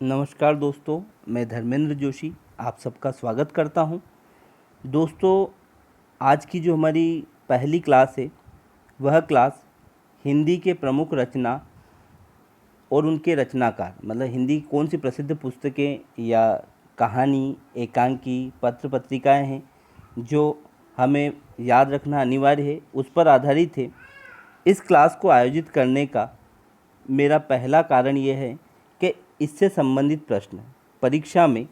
नमस्कार दोस्तों, मैं धर्मेंद्र जोशी आप सबका स्वागत करता हूं। दोस्तों, आज की जो हमारी पहली क्लास है वह क्लास हिंदी के प्रमुख रचना और उनके रचनाकार, मतलब हिंदी कौन सी प्रसिद्ध पुस्तकें या कहानी, एकांकी, पत्र पत्रिकाएं हैं जो हमें याद रखना अनिवार्य है, उस पर आधारित है। इस क्लास को आयोजित करने का मेरा पहला कारण ये है कि इससे संबंधित प्रश्न परीक्षा में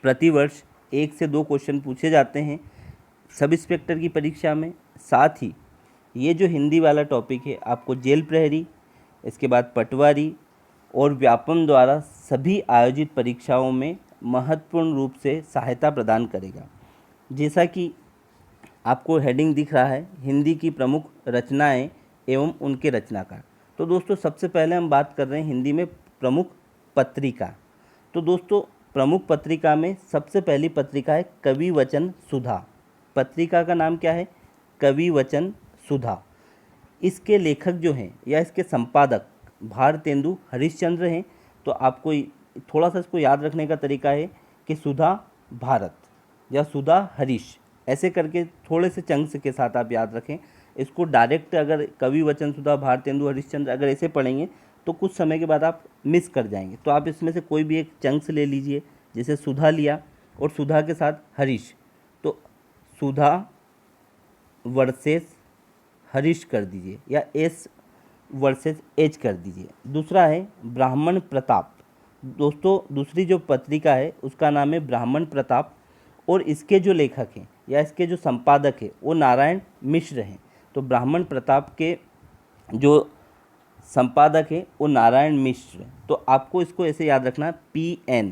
प्रतिवर्ष 1 से 2 क्वेश्चन पूछे जाते हैं सब इंस्पेक्टर की परीक्षा में। साथ ही ये जो हिंदी वाला टॉपिक है आपको जेल प्रहरी, इसके बाद पटवारी और व्यापम द्वारा सभी आयोजित परीक्षाओं में महत्वपूर्ण रूप से सहायता प्रदान करेगा। जैसा कि आपको हेडिंग दिख रहा है, हिंदी की प्रमुख रचनाएं एवं उनके रचनाकार। तो दोस्तों, सबसे पहले हम बात कर रहे हैं हिंदी में प्रमुख पत्रिका। तो दोस्तों, प्रमुख पत्रिका में सबसे पहली पत्रिका है कवि वचन सुधा। पत्रिका का नाम क्या है? कवि वचन सुधा। इसके लेखक जो हैं या इसके संपादक भारतेंदु हरिश्चंद्र हैं। तो आपको थोड़ा सा इसको याद रखने का तरीका है कि सुधा भारत या सुधा हरीश, ऐसे करके थोड़े से चंक्स के साथ आप याद रखें। इसको डायरेक्ट अगर कवि वचन सुधा भारतेंदु हरिश्चंद्र अगर ऐसे पढ़ेंगे तो कुछ समय के बाद आप मिस कर जाएंगे। तो आप इसमें से कोई भी एक चंक्स ले लीजिए, जैसे सुधा लिया और सुधा के साथ हरीश, तो सुधा वर्सेस हरीश कर दीजिए या एस वर्सेस एच कर दीजिए। दूसरा है ब्राह्मण प्रताप। दोस्तों, दूसरी जो पत्रिका है उसका नाम है ब्राह्मण प्रताप और इसके जो लेखक हैं या इसके जो संपादक हैं वो नारायण मिश्र हैं। तो ब्राह्मण प्रताप के जो संपादक है वो नारायण मिश्र। तो आपको इसको ऐसे याद रखना, PN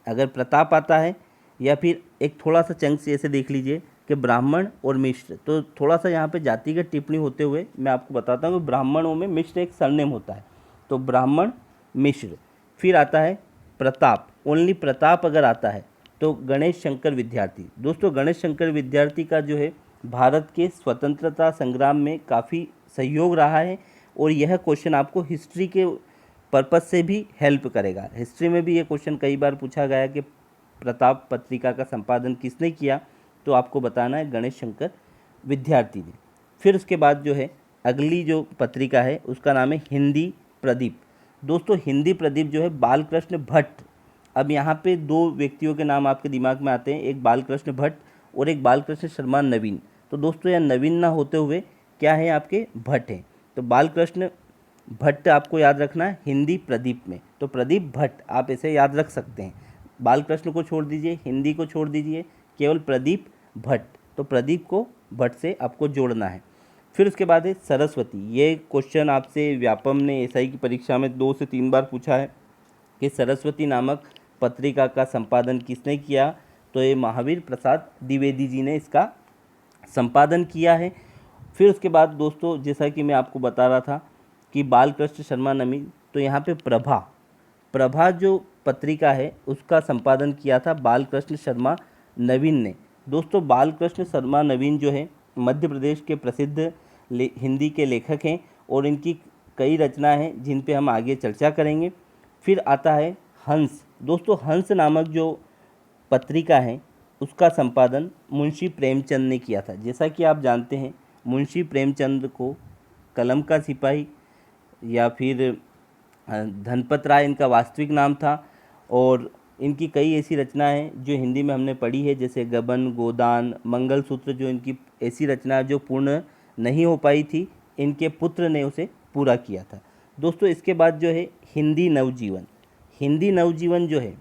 अगर प्रताप आता है, या फिर एक थोड़ा सा चंक से ऐसे देख लीजिए कि ब्राह्मण और मिश्र। तो थोड़ा सा यहाँ पे जातिगत टिप्पणी होते हुए मैं आपको बताता हूँ कि ब्राह्मणों में मिश्र एक सरनेम होता है, तो ब्राह्मण मिश्र। फिर आता है प्रताप, ओनली प्रताप अगर आता है तो गणेश शंकर विद्यार्थी। दोस्तों, गणेश शंकर विद्यार्थी का जो है भारत के स्वतंत्रता संग्राम में काफ़ी सहयोग रहा है और यह क्वेश्चन आपको हिस्ट्री के पर्पस से भी हेल्प करेगा। हिस्ट्री में भी ये क्वेश्चन कई बार पूछा गया कि प्रताप पत्रिका का संपादन किसने किया, तो आपको बताना है गणेश शंकर विद्यार्थी ने। फिर उसके बाद जो है अगली जो पत्रिका है उसका नाम है हिंदी प्रदीप। दोस्तों, हिंदी प्रदीप जो है बालकृष्ण भट्ट। अब यहाँ पे 2 व्यक्तियों के नाम आपके दिमाग में आते हैं, एक बालकृष्ण भट्ट और एक बालकृष्ण शर्मा नवीन। तो दोस्तों, यह नवीन ना होते हुए क्या है, आपके भट्ट हैं। तो बालकृष्ण भट्ट आपको याद रखना है हिंदी प्रदीप में। तो प्रदीप भट्ट आप ऐसे याद रख सकते हैं। बालकृष्ण को छोड़ दीजिए, हिंदी को छोड़ दीजिए, केवल प्रदीप भट्ट। तो प्रदीप को भट्ट से आपको जोड़ना है। फिर उसके बाद है सरस्वती। ये क्वेश्चन आपसे व्यापम ने SI की परीक्षा में 2 से 3 बार पूछा है कि सरस्वती नामक पत्रिका का संपादन किसने किया। तो ये महावीर प्रसाद द्विवेदी जी ने इसका संपादन किया है। फिर उसके बाद दोस्तों, जैसा कि मैं आपको बता रहा था कि बालकृष्ण शर्मा नवीन, तो यहाँ पे प्रभा जो पत्रिका है उसका संपादन किया था बालकृष्ण शर्मा नवीन ने। दोस्तों, बालकृष्ण शर्मा नवीन जो है मध्य प्रदेश के प्रसिद्ध हिंदी के लेखक हैं और इनकी कई रचनाएं हैं जिन पे हम आगे चर्चा करेंगे। फिर आता है हंस। दोस्तों, हंस नामक जो पत्रिका है उसका संपादन मुंशी प्रेमचंद ने किया था। जैसा कि आप जानते हैं, मुंशी प्रेमचंद को कलम का सिपाही या फिर धनपत राय इनका वास्तविक नाम था और इनकी कई ऐसी रचनाएं हैं जो हिंदी में हमने पढ़ी है, जैसे गबन, गोदान, मंगलसूत्र। जो इनकी ऐसी रचना जो पूर्ण नहीं हो पाई थी, इनके पुत्र ने उसे पूरा किया था। दोस्तों, इसके बाद जो है हिंदी नवजीवन। हिंदी नवजीवन जो है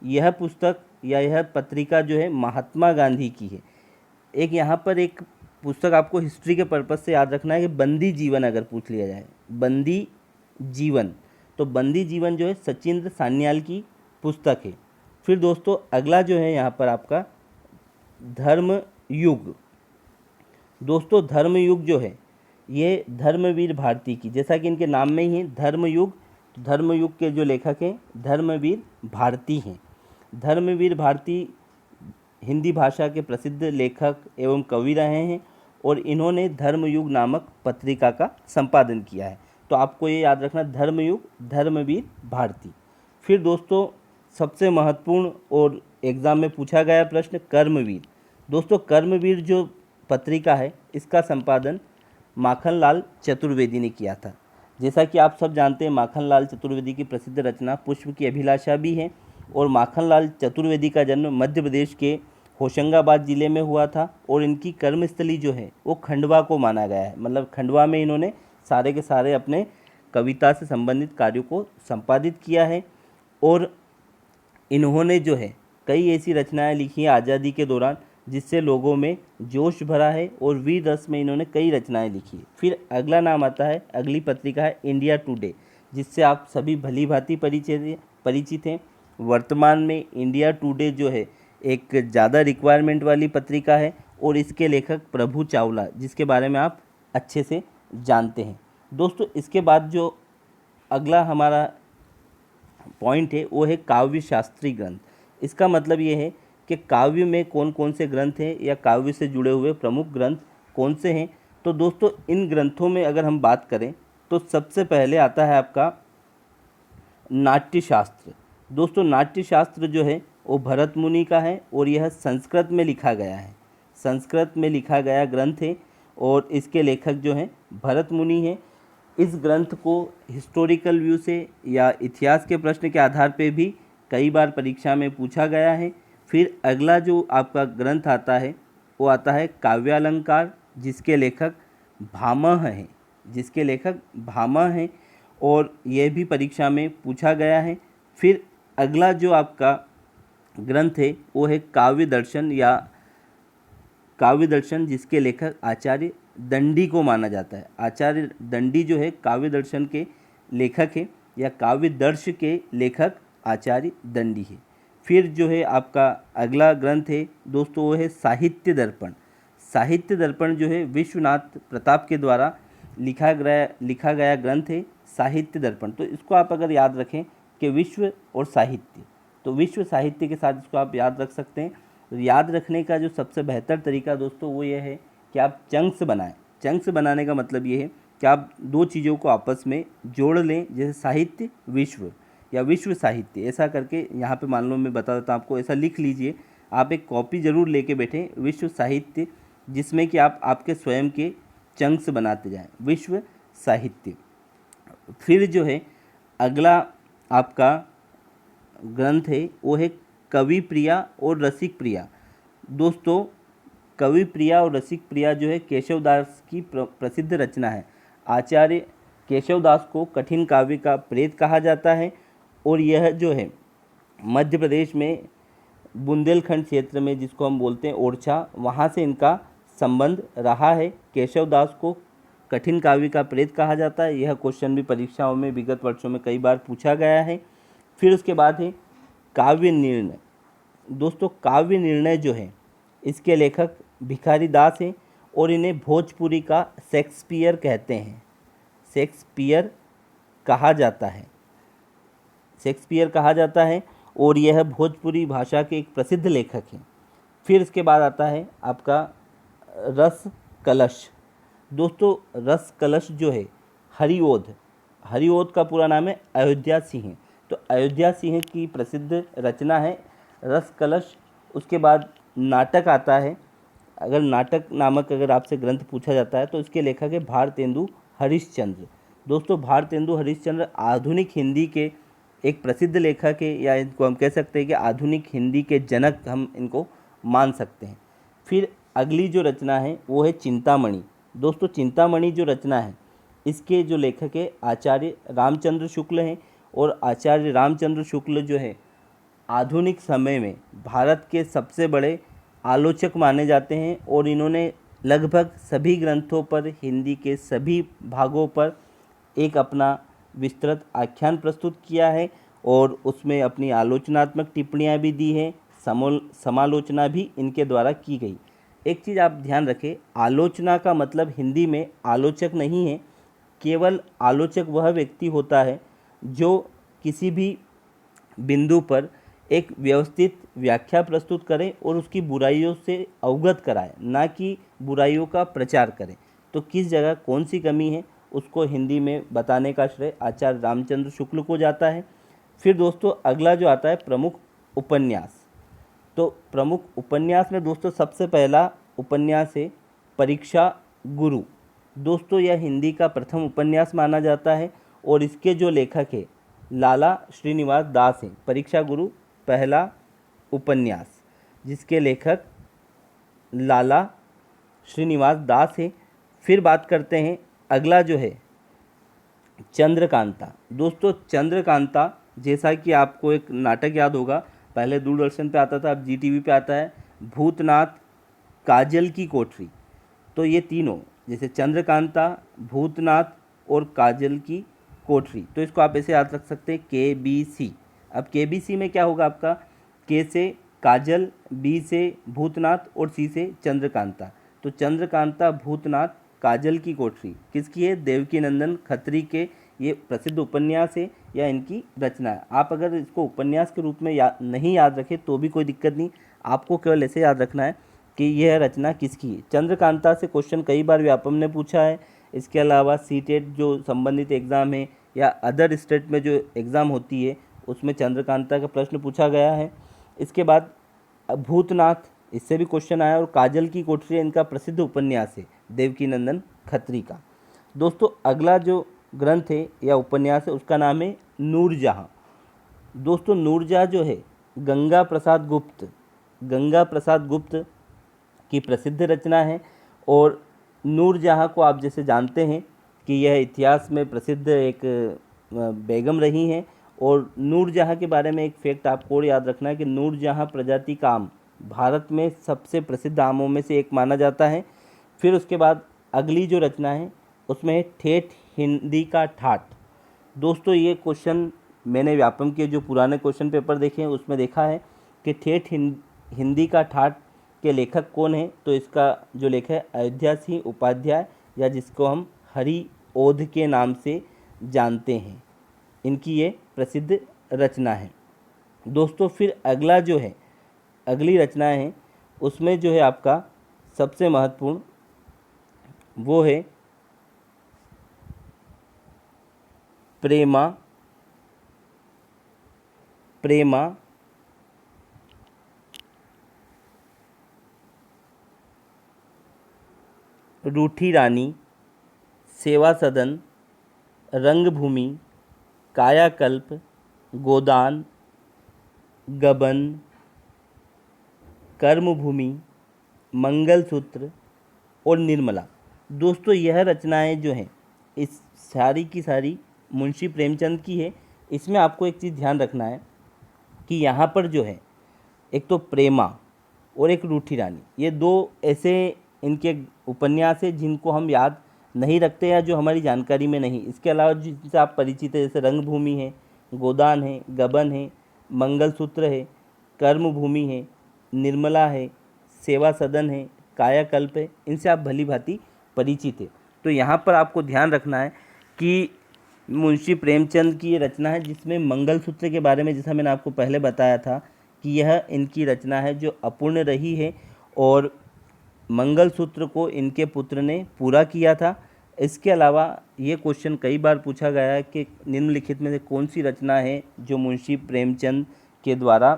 यह पुस्तक या यह पत्रिका जो है महात्मा गांधी की है। एक यहाँ पर एक पुस्तक आपको हिस्ट्री के पर्पस से याद रखना है कि बंदी जीवन अगर पूछ लिया जाए, बंदी जीवन, तो बंदी जीवन जो है सचिंद्र सान्याल की पुस्तक है। फिर दोस्तों, अगला जो है यहाँ पर आपका धर्म युग। दोस्तों, धर्म युग जो है ये धर्मवीर भारती की, जैसा कि इनके नाम में ही है धर्म युग। धर्म युग के जो लेखक हैं धर्मवीर भारती हैं। धर्मवीर भारती हिंदी भाषा के प्रसिद्ध लेखक एवं कवि रहे हैं और इन्होंने धर्मयुग नामक पत्रिका का संपादन किया है। तो आपको ये याद रखना, धर्मयुग, धर्मवीर भारती। फिर दोस्तों सबसे महत्वपूर्ण और एग्ज़ाम में पूछा गया प्रश्न कर्मवीर। दोस्तों कर्मवीर जो पत्रिका है इसका संपादन माखनलाल चतुर्वेदी ने किया था। जैसा कि आप सब जानते हैं माखनलाल चतुर्वेदी की प्रसिद्ध रचना पुष्प की अभिलाषा भी है, और माखनलाल चतुर्वेदी का जन्म मध्य प्रदेश के होशंगाबाद ज़िले में हुआ था, और इनकी कर्मस्थली जो है वो खंडवा को माना गया है। मतलब खंडवा में इन्होंने सारे के सारे अपने कविता से संबंधित कार्यों को संपादित किया है। और इन्होंने जो है कई ऐसी रचनाएं लिखी हैं आज़ादी के दौरान जिससे लोगों में जोश भरा है, और वीर रस में इन्होंने कई रचनाएं लिखी है। फिर अगला नाम आता है, अगली पत्रिका है इंडिया टुडे, जिससे आप सभी भली भांति परिचित हैं। वर्तमान में इंडिया टुडे जो है एक ज़्यादा रिक्वायरमेंट वाली पत्रिका है, और इसके लेखक प्रभु चावला, जिसके बारे में आप अच्छे से जानते हैं। दोस्तों इसके बाद जो अगला हमारा पॉइंट है वो है काव्य शास्त्री ग्रंथ। इसका मतलब ये है कि काव्य में कौन कौन से ग्रंथ हैं या काव्य से जुड़े हुए प्रमुख ग्रंथ कौन से हैं। तो दोस्तों इन ग्रंथों में अगर हम बात करें तो सबसे पहले आता है आपका नाट्यशास्त्र। दोस्तों नाट्यशास्त्र जो है वो भरत मुनि का है, और यह संस्कृत में लिखा गया है। संस्कृत में लिखा गया ग्रंथ है, और इसके लेखक जो हैं भरत मुनि हैं। इस ग्रंथ को हिस्टोरिकल व्यू से या इतिहास के प्रश्न के आधार पे भी कई बार परीक्षा में पूछा गया है। फिर अगला जो आपका ग्रंथ आता है वो आता है काव्यालंकार, जिसके लेखक भामह हैं, और यह भी परीक्षा में पूछा गया है। फिर अगला जो आपका ग्रंथ है वो है काव्य दर्शन, जिसके लेखक आचार्य दंडी को माना जाता है। आचार्य दंडी जो है काव्य दर्शन के लेखक है, या काव्य दर्श के लेखक आचार्य दंडी है। फिर जो है आपका अगला ग्रंथ है दोस्तों वो है साहित्य दर्पण। साहित्य दर्पण जो है विश्वनाथ प्रताप के द्वारा लिखा गया ग्रंथ है साहित्य दर्पण। तो इसको आप अगर याद रखें कि विश्व और साहित्य, तो विश्व साहित्य के साथ इसको आप याद रख सकते हैं। याद रखने का जो सबसे बेहतर तरीका दोस्तों वो ये है कि आप चंक्स बनाएं। चंक्स बनाने का मतलब ये है कि आप दो चीज़ों को आपस में जोड़ लें, जैसे साहित्य विश्व या विश्व साहित्य, ऐसा करके यहाँ पे मान लो मैं बता देता हूँ आपको, ऐसा लिख लीजिए। आप एक कॉपी ज़रूर लेके बैठें, विश्व साहित्य, जिसमें कि आप आपके स्वयं के चंक्स बनाते जाएं, विश्व साहित्य। फिर जो है अगला आपका ग्रंथ है वो है कवि प्रिया और रसिक प्रिया। दोस्तों कवि प्रिया और रसिक प्रिया जो है केशवदास की प्रसिद्ध रचना है। आचार्य केशवदास को कठिन काव्य का प्रेत कहा जाता है, और यह जो है मध्य प्रदेश में बुंदेलखंड क्षेत्र में, जिसको हम बोलते हैं ओरछा, वहाँ से इनका संबंध रहा है। केशवदास को कठिन काव्य का प्रेत कहा जाता है। यह क्वेश्चन भी परीक्षाओं में विगत वर्षों में कई बार पूछा गया है। फिर उसके बाद है काव्य निर्णय। दोस्तों काव्य निर्णय जो है इसके लेखक भिखारी दास हैं, और इन्हें भोजपुरी का शेक्सपियर कहते हैं। शेक्सपियर कहा जाता है, और यह भोजपुरी भाषा के एक प्रसिद्ध लेखक हैं। फिर इसके बाद आता है आपका रस कलश। दोस्तों रस कलश जो है हरिओद का पूरा नाम है अयोध्या सिंह। तो अयोध्या सिंह की प्रसिद्ध रचना है रस कलश। उसके बाद नाटक आता है। अगर नाटक नामक अगर आपसे ग्रंथ पूछा जाता है तो इसके लेखक है भारतेंदु हरिश्चंद्र। दोस्तों भारतेंदु हरिश्चंद्र आधुनिक हिंदी के एक प्रसिद्ध लेखक है, या इनको हम कह सकते हैं कि आधुनिक हिंदी के जनक हम इनको मान सकते हैं। फिर अगली जो रचना है वो है चिंतामणि। दोस्तों चिंतामणि जो रचना है इसके जो लेखक है आचार्य रामचंद्र शुक्ल हैं, और आचार्य रामचंद्र शुक्ल जो है आधुनिक समय में भारत के सबसे बड़े आलोचक माने जाते हैं, और इन्होंने लगभग सभी ग्रंथों पर, हिंदी के सभी भागों पर एक अपना विस्तृत आख्यान प्रस्तुत किया है, और उसमें अपनी आलोचनात्मक टिप्पणियाँ भी दी हैं, समालोचना भी इनके द्वारा की गई। एक चीज़ आप ध्यान रखें, आलोचना का मतलब हिंदी में आलोचक नहीं है। केवल आलोचक वह व्यक्ति होता है जो किसी भी बिंदु पर एक व्यवस्थित व्याख्या प्रस्तुत करे और उसकी बुराइयों से अवगत कराए, ना कि बुराइयों का प्रचार करे। तो किस जगह कौन सी कमी है उसको हिंदी में बताने का श्रेय आचार्य रामचंद्र शुक्ल को जाता है। फिर दोस्तों अगला जो आता है प्रमुख उपन्यास। तो प्रमुख उपन्यास में दोस्तों सबसे पहला उपन्यास है परीक्षा गुरु। दोस्तों यह हिंदी का प्रथम उपन्यास माना जाता है और इसके जो लेखक है लाला श्रीनिवास दास हैं। परीक्षा गुरु पहला उपन्यास जिसके लेखक लाला श्रीनिवास दास है। फिर बात करते हैं अगला जो है चंद्रकांता। दोस्तों चंद्रकांता जैसा कि आपको एक नाटक याद होगा, पहले दूरदर्शन पे आता था, अब जी टीवी पे आता है, भूतनाथ, काजल की कोठरी। तो ये तीनों जैसे चंद्रकांता, भूतनाथ और काजल की कोठरी, तो इसको आप ऐसे याद रख सकते हैं KBC। अब KBC में क्या होगा आपका, K से काजल, B से भूतनाथ और C से चंद्रकांता। तो चंद्रकांता, भूतनाथ, काजल की कोठरी किसकी है, देवकीनंदन खत्री के ये प्रसिद्ध उपन्यास है या इनकी रचना है। आप अगर इसको उपन्यास के रूप में नहीं याद रखें तो भी कोई दिक्कत नहीं, आपको केवल ऐसे याद रखना है कि यह रचना किसकी है। चंद्रकांता से क्वेश्चन कई बार व्यापम ने पूछा है। इसके अलावा सीटेट जो संबंधित एग्ज़ाम है या अदर स्टेट में जो एग्ज़ाम होती है उसमें चंद्रकांता का प्रश्न पूछा गया है। इसके बाद भूतनाथ, इससे भी क्वेश्चन आया, और काजल की कोठरी इनका प्रसिद्ध उपन्यास है देवकीनंदन खत्री का। दोस्तों अगला जो ग्रंथ है या उपन्यास है उसका नाम है नूरजहाँ। दोस्तों नूरजहाँ जो है गंगा प्रसाद गुप्त की प्रसिद्ध रचना है। और नूरजहाँ को आप जैसे जानते हैं कि यह इतिहास में प्रसिद्ध एक बेगम रही हैं। और नूरजहाँ के बारे में एक फैक्ट आपको और याद रखना है कि नूरजहाँ प्रजाति का आम भारत में सबसे प्रसिद्ध आमों में से एक माना जाता है। फिर उसके बाद अगली जो रचना है उसमें है ठेठ हिंदी का ठाठ। दोस्तों ये क्वेश्चन मैंने व्यापम के जो पुराने क्वेश्चन पेपर देखे हैं उसमें देखा है कि ठेठ हिंदी का ठाठ के लेखक कौन है। तो इसका जो लेखक है अयोध्या सिंह उपाध्याय, या जिसको हम हरि ओध के नाम से जानते हैं, इनकी ये प्रसिद्ध रचना है। दोस्तों फिर अगला जो है अगली रचना है उसमें जो है आपका सबसे महत्वपूर्ण वो है प्रेमा रूठी रानी, सेवा सदन, रंगभूमि, कायाकल्प, गोदान, गबन, कर्मभूमि, मंगलसूत्र और निर्मला। दोस्तों यह रचनाएं जो हैं इस सारी की सारी मुंशी प्रेमचंद की है। इसमें आपको एक चीज़ ध्यान रखना है कि यहाँ पर जो है एक तो प्रेमा और एक रूठी रानी, ये दो ऐसे इनके उपन्यास है जिनको हम याद नहीं रखते या जो हमारी जानकारी में नहीं। इसके अलावा जिनसे आप परिचित है जैसे रंगभूमि है, गोदान है, गबन है, मंगलसूत्र है, कर्मभूमि है, निर्मला है, सेवा सदन है, कायाकल्प है, इनसे आप भली भांति परिचित है। तो यहाँ पर आपको ध्यान रखना है कि मुंशी प्रेमचंद की ये रचना है जिसमें मंगलसूत्र के बारे में, जैसा मैंने आपको पहले बताया था कि यह इनकी रचना है जो अपूर्ण रही है और मंगलसूत्र को इनके पुत्र ने पूरा किया था। इसके अलावा ये क्वेश्चन कई बार पूछा गया है कि निम्नलिखित में से कौन सी रचना है जो मुंशी प्रेमचंद के द्वारा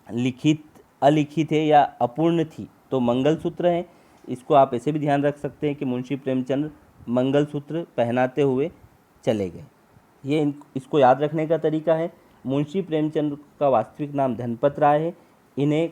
अलिखित है या अपूर्ण थी। तो मंगलसूत्र है। इसको आप ऐसे भी ध्यान रख सकते हैं कि मुंशी प्रेमचंद मंगलसूत्र पहनाते हुए चले गए। ये इसको याद रखने का तरीका है। मुंशी प्रेमचंद का वास्तविक नाम धनपत राय है। इन्हें